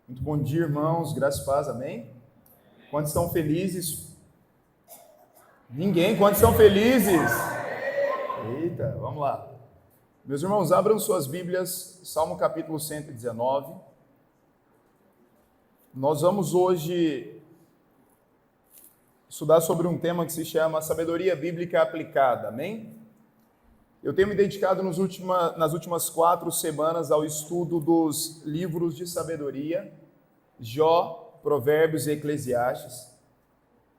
Muito bom dia, irmãos, graças e paz, amém? Quantos estão felizes? Ninguém, quantos estão felizes? Eita, vamos lá. Meus irmãos, abram suas Bíblias, Salmo capítulo 119. Nós vamos hoje estudar sobre um tema que se chama Sabedoria Bíblica Aplicada, amém? Eu tenho me dedicado nas últimas 4 semanas ao estudo dos livros de sabedoria, Jó, Provérbios e Eclesiastes.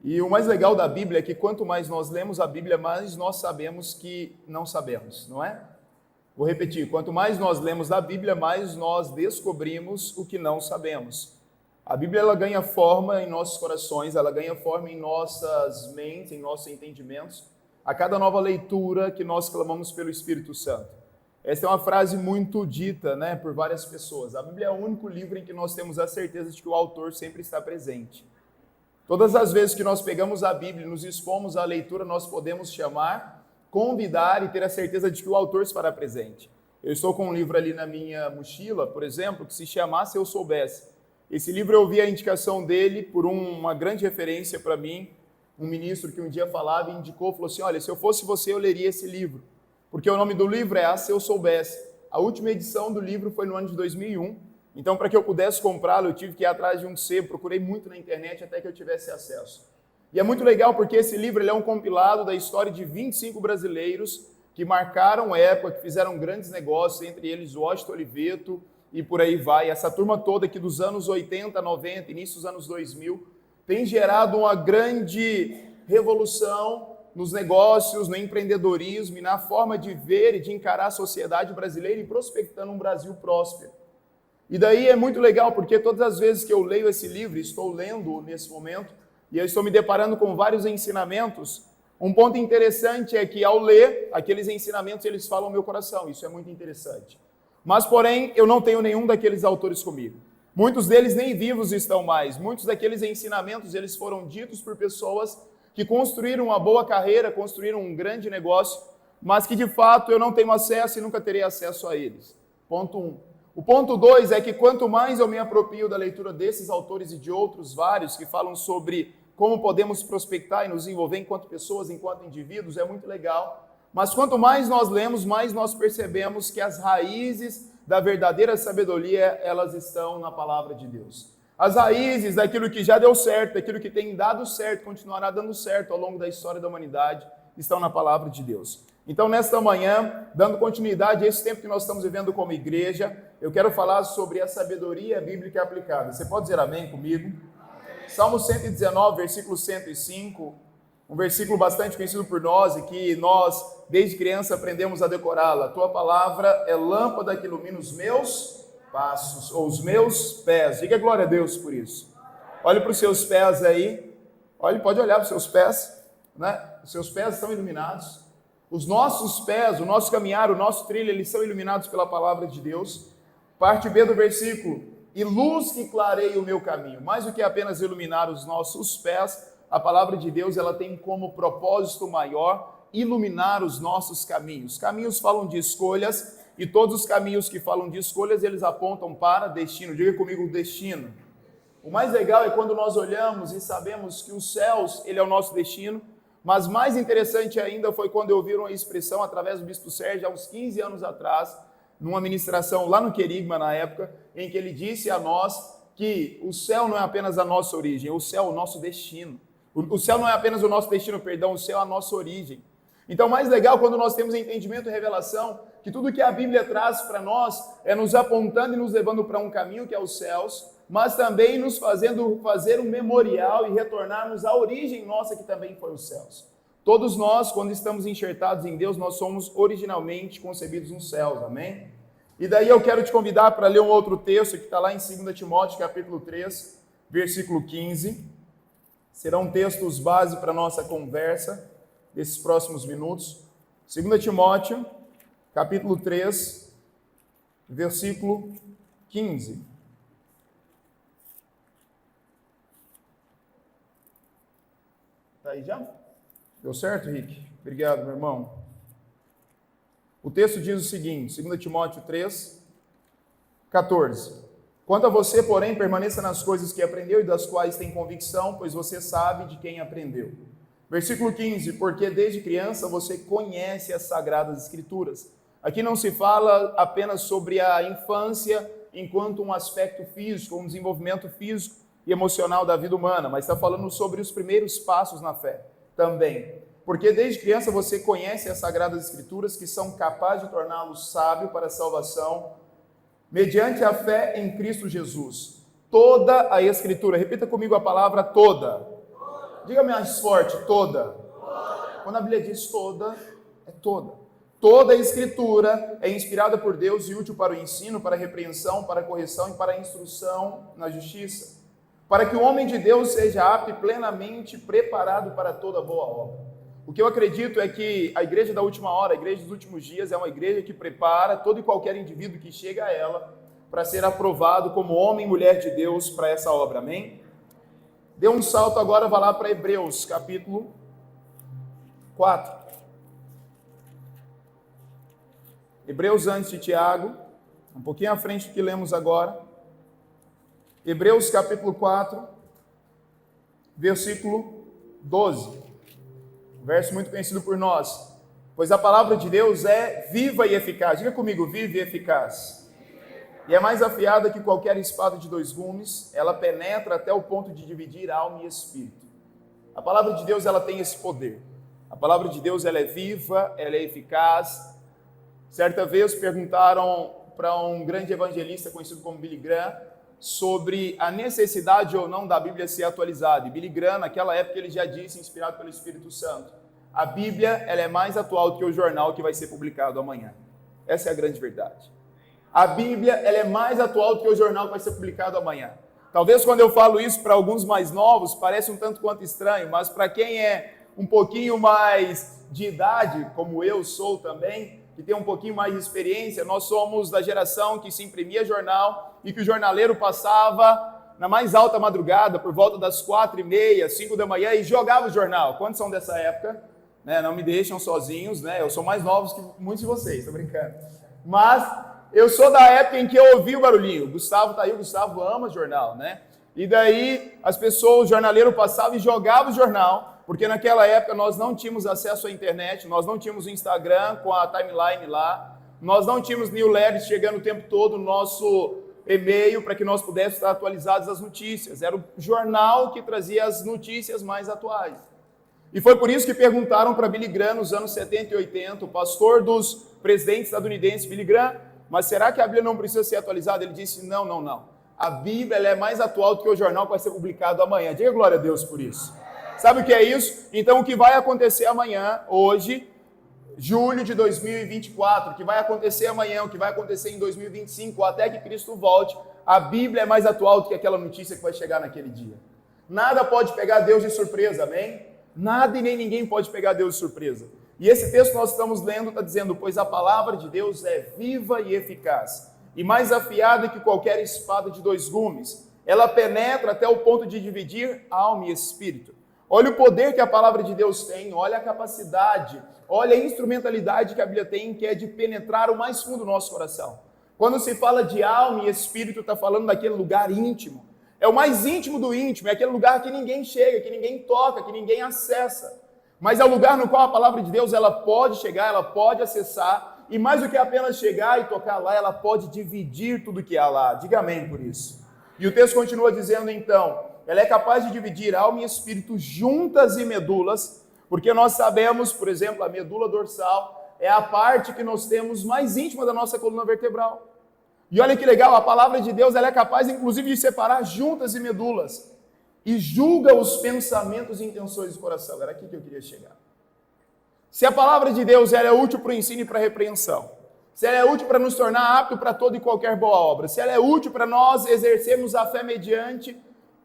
E o mais legal da Bíblia é que quanto mais nós lemos a Bíblia, mais nós sabemos que não sabemos, não é? Vou repetir, quanto mais nós lemos a Bíblia, mais nós descobrimos o que não sabemos. A Bíblia ela ganha forma em nossos corações, ela ganha forma em nossas mentes, em nossos entendimentos, a cada nova leitura que nós clamamos pelo Espírito Santo. Essa é uma frase muito dita, por várias pessoas. A Bíblia é o único livro em que nós temos a certeza de que o autor sempre está presente. Todas as vezes que nós pegamos a Bíblia e nos expomos à leitura, nós podemos chamar, convidar e ter a certeza de que o autor estará presente. Eu estou com um livro ali na minha mochila, por exemplo, que se chama Se Eu Soubesse. Esse livro eu ouvi a indicação dele por uma grande referência para mim, um ministro que um dia falava e indicou, falou assim, olha, se eu fosse você, eu leria esse livro. Porque o nome do livro é Se Eu Soubesse. A última edição do livro foi no ano de 2001. Então, para que eu pudesse comprá-lo, eu tive que ir atrás de um sebo, procurei muito na internet até que eu tivesse acesso. E é muito legal porque esse livro ele é um compilado da história de 25 brasileiros que marcaram época, que fizeram grandes negócios, entre eles Washington Oliveto e por aí vai. Essa turma toda aqui dos anos 80, 90, início dos anos 2000, tem gerado uma grande revolução nos negócios, no empreendedorismo e na forma de ver e de encarar a sociedade brasileira e prospectando um Brasil próspero. E daí é muito legal, porque todas as vezes que eu leio esse livro, estou lendo nesse momento, e eu estou me deparando com vários ensinamentos, um ponto interessante é que ao ler aqueles ensinamentos, eles falam ao meu coração, isso é muito interessante. Mas, porém, eu não tenho nenhum daqueles autores comigo. Muitos deles nem vivos estão mais, muitos daqueles ensinamentos, eles foram ditos por pessoas que construíram uma boa carreira, construíram um grande negócio, mas que de fato eu não tenho acesso e nunca terei acesso a eles. Ponto 1. O ponto 2 é que quanto mais eu me aproprio da leitura desses autores e de outros vários que falam sobre como podemos prospectar e nos envolver enquanto pessoas, enquanto indivíduos, é muito legal. Mas quanto mais nós lemos, mais nós percebemos que as raízes da verdadeira sabedoria, elas estão na palavra de Deus. As raízes daquilo que já deu certo, daquilo que tem dado certo, continuará dando certo ao longo da história da humanidade, estão na palavra de Deus. Então, nesta manhã, dando continuidade a esse tempo que nós estamos vivendo como igreja, eu quero falar sobre a sabedoria bíblica aplicada. Você pode dizer amém comigo? Amém. Salmo 119, versículo 105, um versículo bastante conhecido por nós e que nós, desde criança, aprendemos a decorá-la. A tua palavra é lâmpada que ilumina os meus passos, ou os meus pés. Diga glória a Deus por isso. Olhe para os seus pés aí. Pode olhar para os seus pés, Os seus pés estão iluminados. Os nossos pés, o nosso caminhar, o nosso trilho, eles são iluminados pela palavra de Deus. Parte B do versículo, e luz que clareia o meu caminho. Mais do que apenas iluminar os nossos pés, a palavra de Deus ela tem como propósito maior iluminar os nossos caminhos. Caminhos falam de escolhas, e todos os caminhos que falam de escolhas, eles apontam para destino. Diga comigo, destino. O mais legal é quando nós olhamos e sabemos que os céus, ele é o nosso destino. Mas mais interessante ainda foi quando eu ouvi uma expressão através do bispo Sérgio, há uns 15 anos atrás, numa ministração lá no Querigma, na época, em que ele disse a nós que o céu não é apenas a nossa origem, o céu é o nosso destino. O céu não é apenas o nosso destino, o céu é a nossa origem. Então, mais legal quando nós temos entendimento e revelação, que tudo que a Bíblia traz para nós é nos apontando e nos levando para um caminho que é os céus, mas também nos fazendo fazer um memorial e retornarmos à origem nossa, que também foi os céus. Todos nós, quando estamos enxertados em Deus, nós somos originalmente concebidos nos céus, amém? E daí eu quero te convidar para ler um outro texto que está lá em 2 Timóteo, capítulo 3, versículo 15. Serão textos base para a nossa conversa desses próximos minutos. 2 Timóteo, capítulo 3, versículo 15. Está aí já? Deu certo, Rick? Obrigado, meu irmão. O texto diz o seguinte, 2 Timóteo 3, 14. Quanto a você, porém, permaneça nas coisas que aprendeu e das quais tem convicção, pois você sabe de quem aprendeu. Versículo 15, porque desde criança você conhece as Sagradas Escrituras. Aqui não se fala apenas sobre a infância enquanto um aspecto físico, um desenvolvimento físico e emocional da vida humana, mas está falando sobre os primeiros passos na fé também. Porque desde criança você conhece as Sagradas Escrituras que são capazes de torná-lo sábio para a salvação mediante a fé em Cristo Jesus. Toda a Escritura, repita comigo a palavra toda. Diga mais forte, toda. Quando a Bíblia diz toda, é toda. Toda a Escritura é inspirada por Deus e útil para o ensino, para a repreensão, para a correção e para a instrução na justiça, para que o homem de Deus seja apto e plenamente preparado para toda boa obra. O que eu acredito é que a igreja da última hora, a igreja dos últimos dias, é uma igreja que prepara todo e qualquer indivíduo que chega a ela para ser aprovado como homem e mulher de Deus para essa obra, amém? Dê um salto agora, vá lá para Hebreus, capítulo 4. Hebreus antes de Tiago, um pouquinho à frente do que lemos agora. Hebreus capítulo 4, versículo 12. Um verso muito conhecido por nós. Pois a palavra de Deus é viva e eficaz. Diga comigo, viva e eficaz. E é mais afiada que qualquer espada de dois gumes. Ela penetra até o ponto de dividir alma e espírito. A palavra de Deus, ela tem esse poder. A palavra de Deus, ela é viva, ela é eficaz. Certa vez perguntaram para um grande evangelista conhecido como Billy Graham sobre a necessidade ou não da Bíblia ser atualizada. E Billy Graham, naquela época, ele já disse, inspirado pelo Espírito Santo, a Bíblia ela é mais atual do que o jornal que vai ser publicado amanhã. Essa é a grande verdade. A Bíblia ela é mais atual do que o jornal que vai ser publicado amanhã. Talvez quando eu falo isso para alguns mais novos, parece um tanto quanto estranho, mas para quem é um pouquinho mais de idade, como eu sou também, que tem um pouquinho mais de experiência, nós somos da geração que se imprimia jornal e que o jornaleiro passava na mais alta madrugada, por volta das 4h30, 5 da manhã, e jogava o jornal. Quantos são dessa época? Né? Não me deixam sozinhos, né? Eu sou mais novo que muitos de vocês, tô brincando. Mas eu sou da época em que eu ouvi o barulhinho. O Gustavo tá aí, o Gustavo ama jornal, né? E daí as pessoas, o jornaleiro passava e jogava o jornal, porque naquela época nós não tínhamos acesso à internet, nós não tínhamos o Instagram com a timeline lá, nós não tínhamos newsletters chegando o tempo todo no nosso e-mail para que nós pudéssemos estar atualizados as notícias. Era o jornal que trazia as notícias mais atuais. E foi por isso que perguntaram para Billy Graham nos anos 70 e 80, o pastor dos presidentes estadunidenses, Billy Graham, mas será que a Bíblia não precisa ser atualizada? Ele disse, não. A Bíblia ela é mais atual do que o jornal que vai ser publicado amanhã. Diga glória a Deus por isso. Sabe o que é isso? Então, o que vai acontecer amanhã, hoje, julho de 2024, o que vai acontecer amanhã, o que vai acontecer em 2025, até que Cristo volte, a Bíblia é mais atual do que aquela notícia que vai chegar naquele dia. Nada pode pegar Deus de surpresa, amém? Nada e nem ninguém pode pegar Deus de surpresa. E esse texto que nós estamos lendo está dizendo, pois a palavra de Deus é viva e eficaz, e mais afiada que qualquer espada de dois gumes. Ela penetra até o ponto de dividir alma e espírito. Olha o poder que a palavra de Deus tem, olha a capacidade, olha a instrumentalidade que a Bíblia tem, que é de penetrar o mais fundo do nosso coração. Quando se fala de alma e espírito, está falando daquele lugar íntimo. É o mais íntimo do íntimo, é aquele lugar que ninguém chega, que ninguém toca, que ninguém acessa. Mas é o lugar no qual a palavra de Deus ela pode chegar, ela pode acessar, e mais do que apenas chegar e tocar lá, ela pode dividir tudo que há lá. Diga amém por isso. E o texto continua dizendo então, ela é capaz de dividir alma e espírito juntas e medulas, porque nós sabemos, por exemplo, a medula dorsal é a parte que nós temos mais íntima da nossa coluna vertebral. E olha que legal, a palavra de Deus ela é capaz, inclusive, de separar juntas e medulas, e julga os pensamentos e intenções do coração. Era aqui que eu queria chegar. Se a palavra de Deus ela é útil para o ensino e para a repreensão, se ela é útil para nos tornar apto para toda e qualquer boa obra, se ela é útil para nós exercermos a fé mediante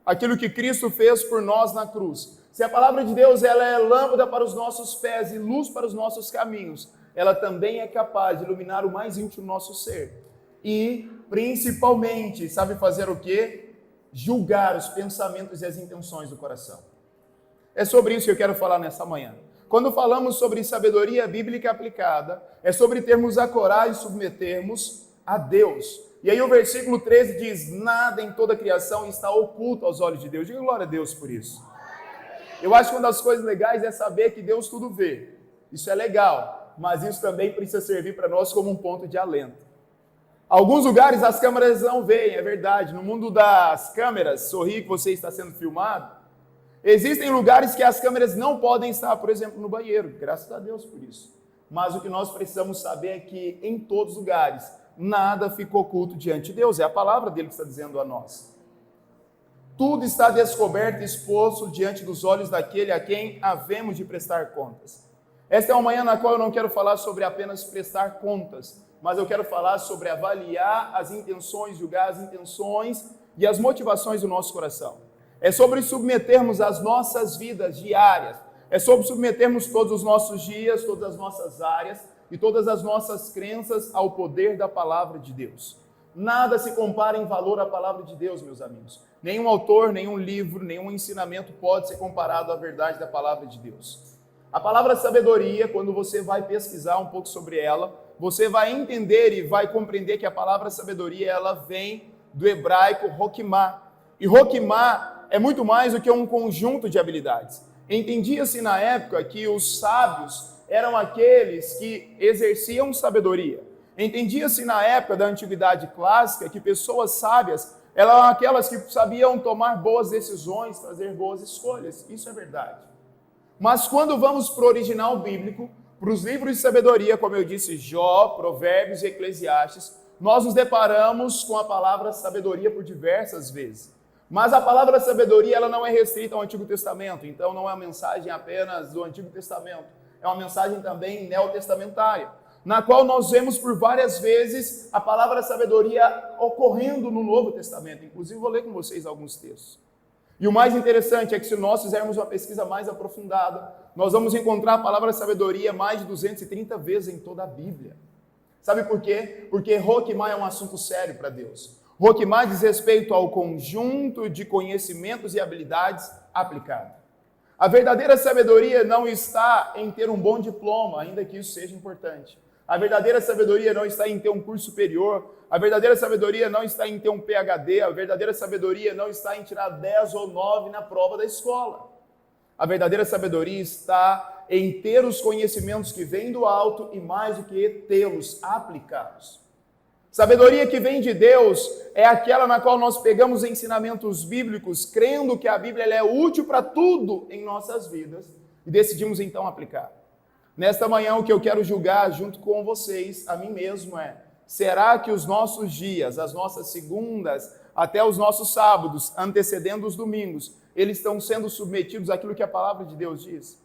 aquilo que Cristo fez por nós na cruz, se a palavra de Deus ela é lâmpada para os nossos pés e luz para os nossos caminhos, ela também é capaz de iluminar o mais íntimo do nosso ser. E, principalmente, sabe fazer o quê? Julgar os pensamentos e as intenções do coração. É sobre isso que eu quero falar nessa manhã. Quando falamos sobre sabedoria bíblica aplicada, é sobre termos a coragem de submetermos a Deus. E aí o versículo 13 diz, nada em toda a criação está oculto aos olhos de Deus. Diga glória a Deus por isso. Eu acho que uma das coisas legais é saber que Deus tudo vê. Isso é legal, mas isso também precisa servir para nós como um ponto de alento. Alguns lugares as câmeras não veem, é verdade. No mundo das câmeras, sorri que você está sendo filmado. Existem lugares que as câmeras não podem estar, por exemplo, no banheiro. Graças a Deus por isso. Mas o que nós precisamos saber é que em todos os lugares, nada fica oculto diante de Deus. É a palavra dele que está dizendo a nós. Tudo está descoberto e exposto diante dos olhos daquele a quem havemos de prestar contas. Esta é uma manhã na qual eu não quero falar sobre apenas prestar contas, mas eu quero falar sobre avaliar as intenções, julgar as intenções e as motivações do nosso coração. É sobre submetermos as nossas vidas diárias, é sobre submetermos todos os nossos dias, todas as nossas áreas e todas as nossas crenças ao poder da palavra de Deus. Nada se compara em valor à palavra de Deus, meus amigos. Nenhum autor, nenhum livro, nenhum ensinamento pode ser comparado à verdade da palavra de Deus. A palavra sabedoria, quando você vai pesquisar um pouco sobre ela, você vai entender e vai compreender que a palavra sabedoria, ela vem do hebraico Hokmah. E Hokmah é muito mais do que um conjunto de habilidades. Entendia-se na época que os sábios eram aqueles que exerciam sabedoria. Entendia-se na época da antiguidade clássica que pessoas sábias eram aquelas que sabiam tomar boas decisões, fazer boas escolhas. Isso é verdade. Mas quando vamos para o original bíblico, para os livros de sabedoria, como eu disse, Jó, Provérbios e Eclesiastes, nós nos deparamos com a palavra sabedoria por diversas vezes. Mas a palavra sabedoria ela não é restrita ao Antigo Testamento, então não é uma mensagem apenas do Antigo Testamento, é uma mensagem também neotestamentária, na qual nós vemos por várias vezes a palavra sabedoria ocorrendo no Novo Testamento. Inclusive vou ler com vocês alguns textos. E o mais interessante é que se nós fizermos uma pesquisa mais aprofundada, nós vamos encontrar a palavra sabedoria mais de 230 vezes em toda a Bíblia. Sabe por quê? Porque Hokmah é um assunto sério para Deus. Hokmah diz respeito ao conjunto de conhecimentos e habilidades aplicados. A verdadeira sabedoria não está em ter um bom diploma, ainda que isso seja importante. A verdadeira sabedoria não está em ter um curso superior. A verdadeira sabedoria não está em ter um PhD. A verdadeira sabedoria não está em tirar 10 ou 9 na prova da escola. A verdadeira sabedoria está em ter os conhecimentos que vêm do alto e mais do que tê-los aplicados. Sabedoria que vem de Deus é aquela na qual nós pegamos ensinamentos bíblicos, crendo que a Bíblia ela é útil para tudo em nossas vidas e decidimos então aplicar. Nesta manhã o que eu quero julgar junto com vocês, a mim mesmo é, será que os nossos dias, as nossas segundas, até os nossos sábados, antecedendo os domingos, eles estão sendo submetidos àquilo que a palavra de Deus diz?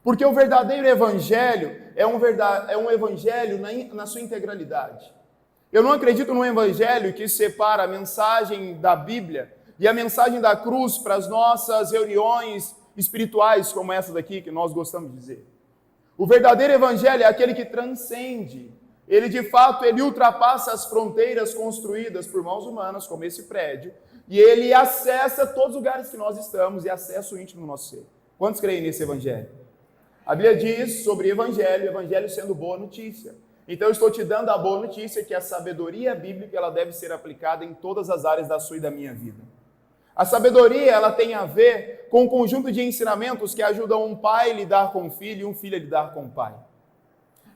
Porque o verdadeiro evangelho é um evangelho na sua integralidade. Eu não acredito num evangelho que separa a mensagem da Bíblia e a mensagem da cruz para as nossas reuniões espirituais, como essa daqui que nós gostamos de dizer. O verdadeiro evangelho é aquele que transcende. Ele, de fato, ele ultrapassa as fronteiras construídas por mãos humanas, como esse prédio, e ele acessa todos os lugares que nós estamos e acessa o íntimo do nosso ser. Quantos creem nesse evangelho? A Bíblia diz sobre evangelho sendo boa notícia. Então eu estou te dando a boa notícia que a sabedoria bíblica ela deve ser aplicada em todas as áreas da sua e da minha vida. A sabedoria ela tem a ver com um conjunto de ensinamentos que ajudam um pai a lidar com o filho e um filho a lidar com o pai.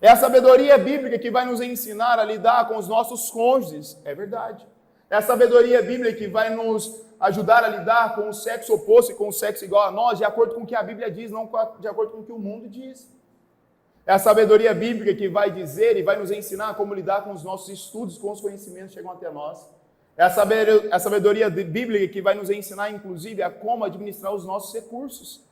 É a sabedoria bíblica que vai nos ensinar a lidar com os nossos cônjuges, é verdade. É a sabedoria bíblica que vai nos ajudar a lidar com o sexo oposto e com o sexo igual a nós, de acordo com o que a Bíblia diz, não de acordo com o que o mundo diz. É a sabedoria bíblica que vai dizer e vai nos ensinar como lidar com os nossos estudos, com os conhecimentos que chegam até nós. É a sabedoria bíblica que vai nos ensinar, inclusive, a como administrar os nossos recursos.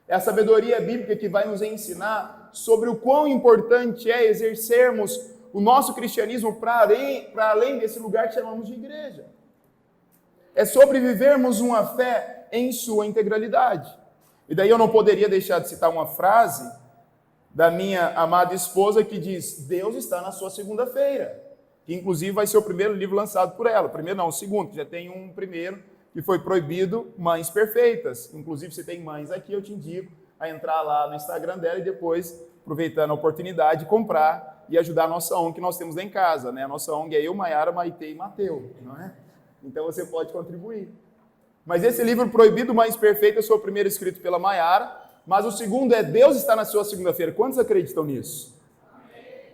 É a sabedoria bíblica que vai nos ensinar sobre o quão importante é exercermos o nosso cristianismo para além desse lugar que chamamos de igreja. É sobre vivermos uma fé em sua integralidade. E daí eu não poderia deixar de citar uma frase da minha amada esposa que diz, Deus está na sua segunda-feira, que inclusive vai ser o primeiro livro lançado por ela. O primeiro não, o segundo, que já tem um primeiro que foi proibido, Mães Perfeitas. Inclusive, se tem mães aqui, eu te indico a entrar lá no Instagram dela e depois, aproveitando a oportunidade, comprar e ajudar a nossa ONG que nós temos lá em casa, né? A nossa ONG é eu, Maiara, Maitê e Mateu, não é? Então você pode contribuir. Mas esse livro Proibido Mais Perfeito é o primeiro escrito pela Maiara, mas o segundo é Deus está na sua segunda-feira. Quantos acreditam nisso?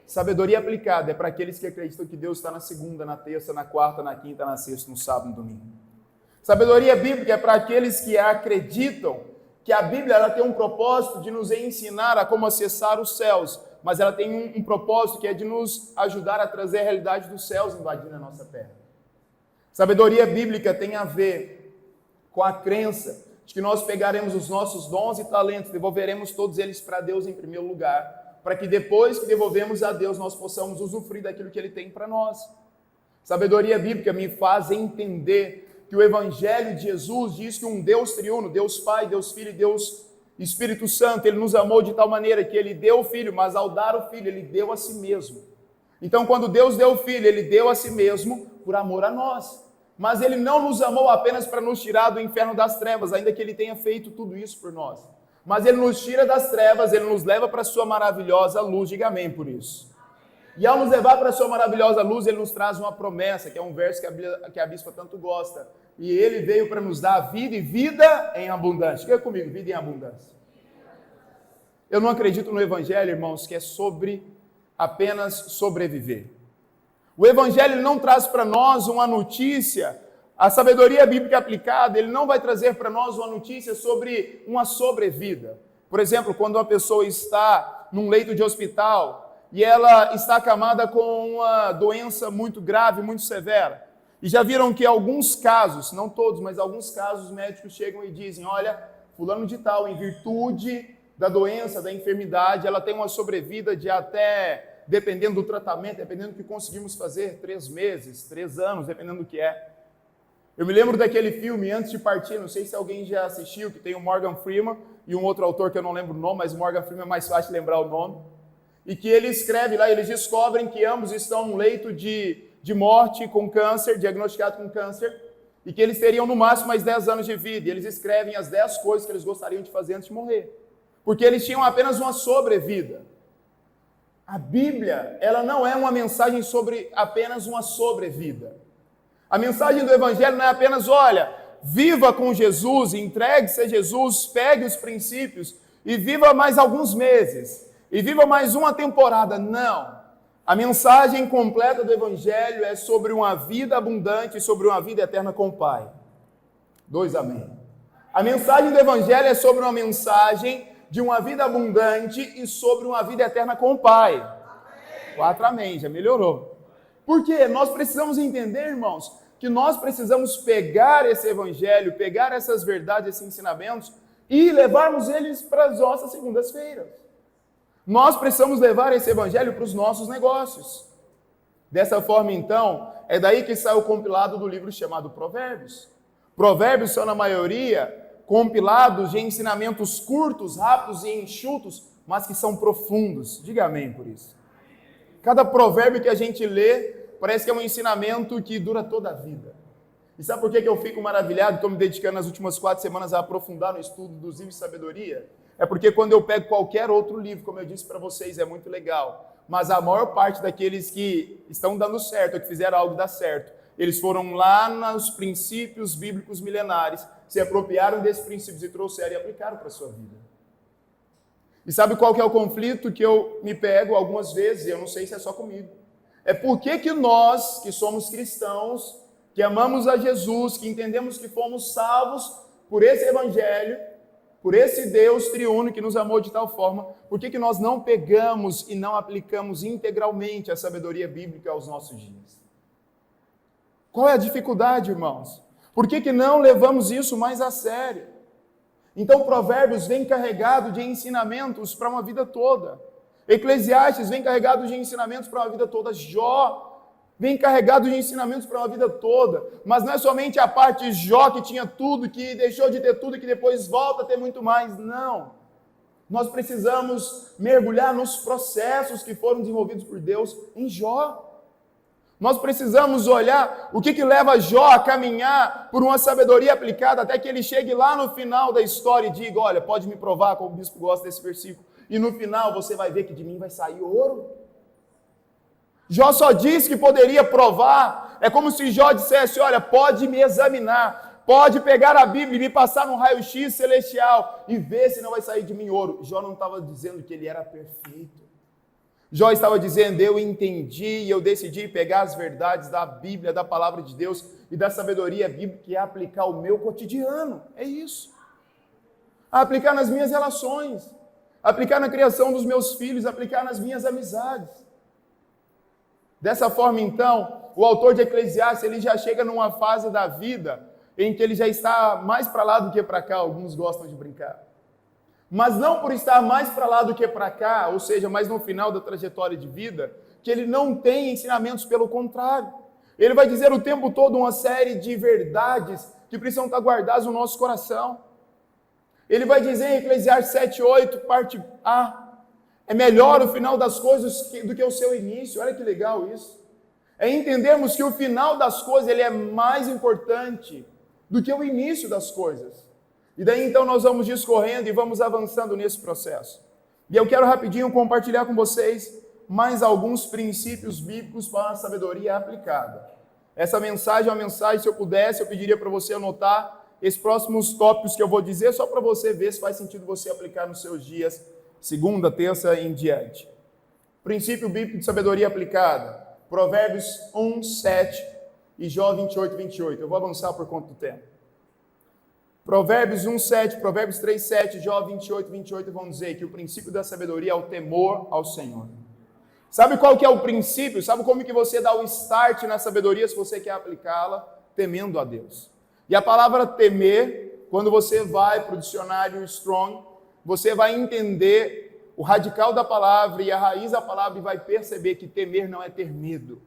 Sabedoria aplicada é para aqueles que acreditam que Deus está na segunda, na terça, na quarta, na quinta, na sexta, no sábado e no domingo. Sabedoria bíblica é para aqueles que acreditam que a Bíblia ela tem um propósito de nos ensinar a como acessar os céus, mas ela tem um propósito que é de nos ajudar a trazer a realidade dos céus invadindo a nossa terra. Sabedoria bíblica tem a ver com a crença de que nós pegaremos os nossos dons e talentos, devolveremos todos eles para Deus em primeiro lugar, para que depois que devolvemos a Deus, nós possamos usufruir daquilo que Ele tem para nós. Sabedoria bíblica me faz entender que o Evangelho de Jesus diz que um Deus triuno, Deus Pai, Deus Filho e Deus Espírito Santo, Ele nos amou de tal maneira que Ele deu o Filho, mas ao dar o Filho, Ele deu a si mesmo. Então, quando Deus deu o Filho, Ele deu a si mesmo por amor a nós. Mas Ele não nos amou apenas para nos tirar do inferno das trevas, ainda que Ele tenha feito tudo isso por nós. Mas Ele nos tira das trevas, Ele nos leva para a sua maravilhosa luz, diga amém por isso. E ao nos levar para a sua maravilhosa luz, Ele nos traz uma promessa, que é um verso que a bispa tanto gosta. E Ele veio para nos dar vida e vida em abundância. Diga comigo, vida em abundância. Eu não acredito no Evangelho, irmãos, que é sobre apenas sobreviver. O Evangelho não traz para nós uma notícia. A sabedoria bíblica aplicada, ele não vai trazer para nós uma notícia sobre uma sobrevida. Por exemplo, quando uma pessoa está num leito de hospital e ela está acamada com uma doença muito grave, muito severa. E já viram que alguns casos, não todos, mas alguns casos, os médicos chegam e dizem, olha, fulano de tal, em virtude da doença, da enfermidade, ela tem uma sobrevida de até, dependendo do tratamento, dependendo do que conseguimos fazer, 3 meses, 3 anos, dependendo do que é. Eu me lembro daquele filme, Antes de Partir, não sei se alguém já assistiu, que tem o Morgan Freeman e um outro autor que eu não lembro o nome, mas o Morgan Freeman é mais fácil de lembrar o nome, e que ele escreve lá, eles descobrem que ambos estão num leito de morte com câncer, diagnosticado com câncer, e que eles teriam no máximo mais 10 anos de vida, e eles escrevem as 10 coisas que eles gostariam de fazer antes de morrer, porque eles tinham apenas uma sobrevida. A Bíblia, ela não é uma mensagem sobre apenas uma sobrevida. A mensagem do Evangelho não é apenas, olha, viva com Jesus, entregue-se a Jesus, pegue os princípios e viva mais alguns meses, e viva mais uma temporada. Não. A mensagem completa do Evangelho é sobre uma vida abundante e sobre uma vida eterna com o Pai. 2 amém. A mensagem do Evangelho é sobre uma mensagem de uma vida abundante e sobre uma vida eterna com o Pai. 4 amém, já melhorou. Por quê? Nós precisamos entender, irmãos, que nós precisamos pegar esse Evangelho, pegar essas verdades, esses ensinamentos e levarmos eles para as nossas segundas-feiras. Nós precisamos levar esse Evangelho para os nossos negócios. Dessa forma, então, é daí que sai o compilado do livro chamado Provérbios. Provérbios são, na maioria, compilados de ensinamentos curtos, rápidos e enxutos, mas que são profundos. Diga amém por isso. Cada provérbio que a gente lê parece que é um ensinamento que dura toda a vida. E sabe por que eu fico maravilhado? Estou me dedicando nas últimas 4 semanas a aprofundar no estudo dos livros de sabedoria. É porque quando eu pego qualquer outro livro, como eu disse para vocês, é muito legal. Mas a maior parte daqueles que estão dando certo, ou que fizeram algo dar certo, eles foram lá nos princípios bíblicos milenares, se apropriaram desses princípios e trouxeram e aplicaram para a sua vida. E sabe qual que é o conflito que eu me pego algumas vezes? Eu não sei se é só comigo. É por que nós, que somos cristãos, que amamos a Jesus, que entendemos que fomos salvos por esse Evangelho, por esse Deus triuno que nos amou de tal forma, por que nós não pegamos e não aplicamos integralmente a sabedoria bíblica aos nossos dias? Qual é a dificuldade, irmãos? Por que não levamos isso mais a sério? Então, Provérbios vem carregado de ensinamentos para uma vida toda. Eclesiastes vem carregado de ensinamentos para uma vida toda. Jó vem carregado de ensinamentos para uma vida toda. Mas não é somente a parte de Jó que tinha tudo, que deixou de ter tudo e que depois volta a ter muito mais. Não. Nós precisamos mergulhar nos processos que foram desenvolvidos por Deus em Jó. Nós precisamos olhar o que leva Jó a caminhar por uma sabedoria aplicada até que ele chegue lá no final da história e diga, olha, pode me provar, como o bispo gosta desse versículo, e no final você vai ver que de mim vai sair ouro. Jó só disse que poderia provar. É como se Jó dissesse: olha, pode me examinar, pode pegar a Bíblia e me passar num raio-x celestial e ver se não vai sair de mim ouro. Jó não estava dizendo que ele era perfeito. Jó estava dizendo: eu entendi e eu decidi pegar as verdades da Bíblia, da palavra de Deus e da sabedoria bíblica e aplicar ao meu cotidiano. É isso. Aplicar nas minhas relações, aplicar na criação dos meus filhos, aplicar nas minhas amizades. Dessa forma, então, o autor de Eclesiastes, ele já chega numa fase da vida em que ele já está mais para lá do que para cá. Alguns gostam de brincar. Mas não por estar mais para lá do que para cá, ou seja, mais no final da trajetória de vida, que ele não tem ensinamentos, pelo contrário. Ele vai dizer o tempo todo uma série de verdades que precisam estar guardadas no nosso coração. Ele vai dizer em Eclesiastes 7:8, parte A, é melhor o final das coisas do que o seu início. Olha que legal isso. É entendermos que o final das coisas ele é mais importante do que o início das coisas. E daí então nós vamos discorrendo e vamos avançando nesse processo. E eu quero rapidinho compartilhar com vocês mais alguns princípios bíblicos para a sabedoria aplicada. Essa mensagem é uma mensagem, se eu pudesse, eu pediria para você anotar esses próximos tópicos que eu vou dizer, só para você ver se faz sentido você aplicar nos seus dias, segunda, terça em diante. Princípio bíblico de sabedoria aplicada, Provérbios 1:7 e Jó 28:28. Eu vou avançar por conta do tempo. Provérbios 1:7, Provérbios 3:7, Jó 28:28 vão dizer que o princípio da sabedoria é o temor ao Senhor. Sabe qual que é o princípio? Sabe como que você dá o start na sabedoria se você quer aplicá-la? Temendo a Deus. E a palavra temer, quando você vai para o dicionário Strong, você vai entender o radical da palavra e a raiz da palavra e vai perceber que temer não é ter medo.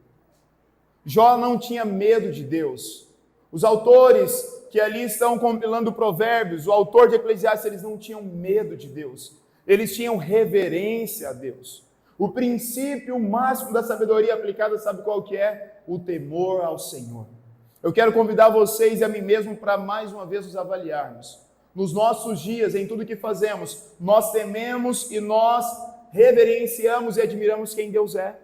Jó não tinha medo de Deus. Os autores que ali estão compilando Provérbios, o autor de Eclesiastes, eles não tinham medo de Deus. Eles tinham reverência a Deus. O princípio máximo da sabedoria aplicada, sabe qual que é? O temor ao Senhor. Eu quero convidar vocês e a mim mesmo para mais uma vez nos avaliarmos. Nos nossos dias, em tudo que fazemos, nós tememos e nós reverenciamos e admiramos quem Deus é.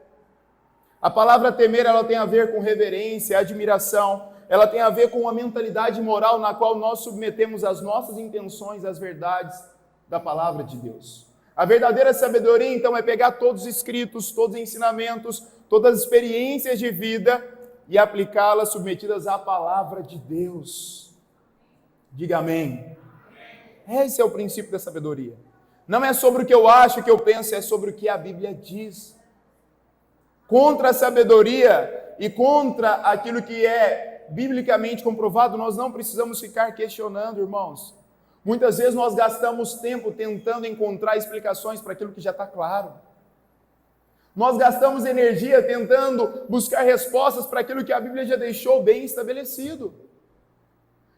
A palavra temer, ela tem a ver com reverência, admiração, ela tem a ver com uma mentalidade moral na qual nós submetemos as nossas intenções às verdades da palavra de Deus. A verdadeira sabedoria, então, é pegar todos os escritos, todos os ensinamentos, todas as experiências de vida e aplicá-las submetidas à palavra de Deus. Diga amém. Esse é o princípio da sabedoria. Não é sobre o que eu acho, o que eu penso, é sobre o que a Bíblia diz. Contra a sabedoria e contra aquilo que é biblicamente comprovado, nós não precisamos ficar questionando, irmãos. Muitas vezes nós gastamos tempo tentando encontrar explicações para aquilo que já está claro. Nós gastamos energia tentando buscar respostas para aquilo que a Bíblia já deixou bem estabelecido.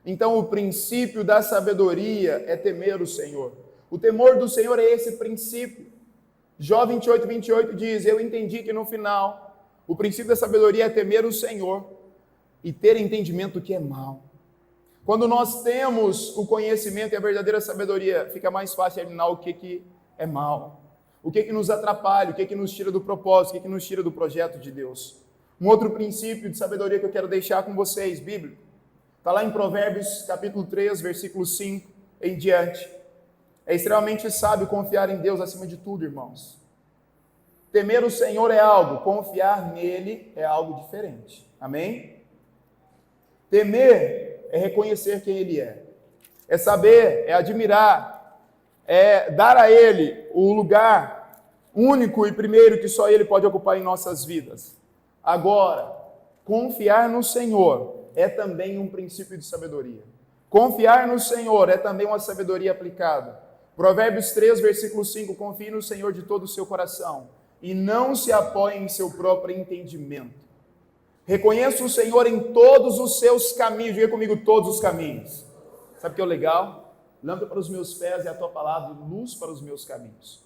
Então, o princípio da sabedoria é temer o Senhor. O temor do Senhor é esse princípio. Jó 28:28 diz: eu entendi que no final, o princípio da sabedoria é temer o Senhor e ter entendimento do que é mal. Quando nós temos o conhecimento e a verdadeira sabedoria, fica mais fácil eliminar o que é mal. O que nos atrapalha, o que nos tira do propósito, o que nos tira do projeto de Deus. Um outro princípio de sabedoria que eu quero deixar com vocês, bíblico, está lá em Provérbios capítulo 3, versículo 5 em diante. É extremamente sábio confiar em Deus acima de tudo, irmãos. Temer o Senhor é algo, confiar nele é algo diferente. Amém? Temer é reconhecer quem Ele é saber, é admirar, é dar a Ele o lugar único e primeiro que só Ele pode ocupar em nossas vidas. Agora, confiar no Senhor é também um princípio de sabedoria. Confiar no Senhor é também uma sabedoria aplicada. Provérbios 3, versículo 5, confie no Senhor de todo o seu coração e não se apoie em seu próprio entendimento. Reconheça o Senhor em todos os seus caminhos. Diga comigo, todos os caminhos. Sabe o que é legal? Lâmpada para os meus pés é a tua palavra, luz para os meus caminhos.